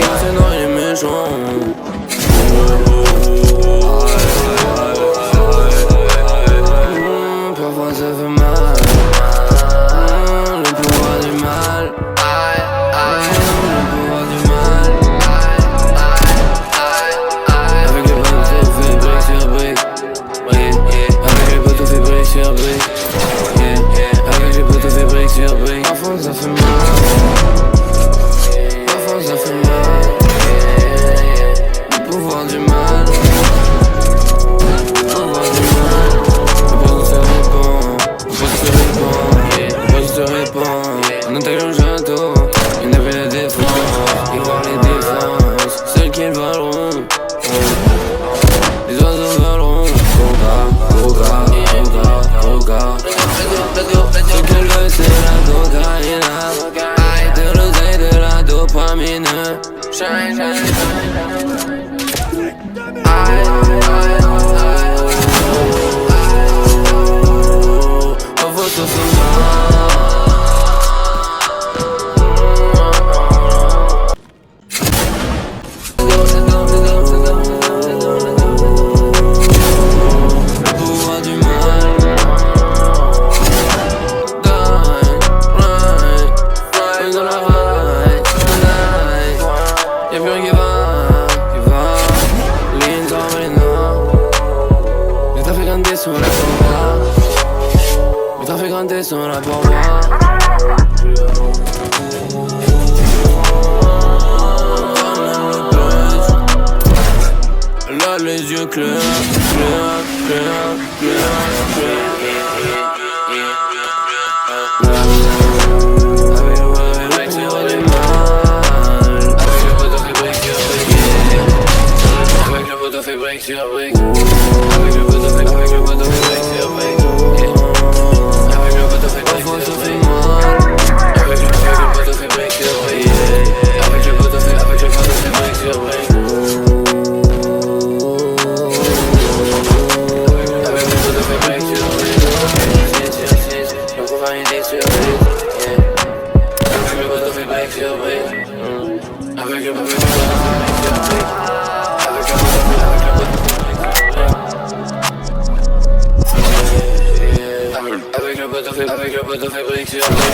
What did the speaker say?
C'est noir et méchant. Parfois ça fait mal. Le pouvoir du mal. Le pouvoir du mal. Avec les potes on fait brique sur brique. Avec les potes on fait brique sur brique. Avec les potes on fait brique sur brique. Parfois ça fait mal. Parfois ça fait mal. Le pouvoir du mal. Le pouvoir du mal. Le poison se répand. Le poison se répand. Le poison se répand. On intègre le château. Il n'a plus la défense. Ils voient les défenses. Ceux qui voleront. Les oiseaux voleront. Coca. Ce qu'elle veut c'est la cocaïne. Aïe de l'oseille, de la dopamine. Shine, shine, shine. Aïe, parfois ça fait mal. Le pouvoir du mal. Dans la ride. Y'a plus rien qui va. Lean sur Marina. Le trafic grandé sur la porte. Le trafic grandé sur la porte. Elle a les yeux clairs. Fait break sur break. Avec le poteau fait break sur break. Avec le poteau fait break sur break. Avec le poteau fait break sur break. Avec le poteau fait break sur break. Avec le poteau fait break sur break. Le pouvoir il est sur break. Avec le poteau fait break sur break. Avec le poteau fait break sur break. Avec le poteau fait break sur break.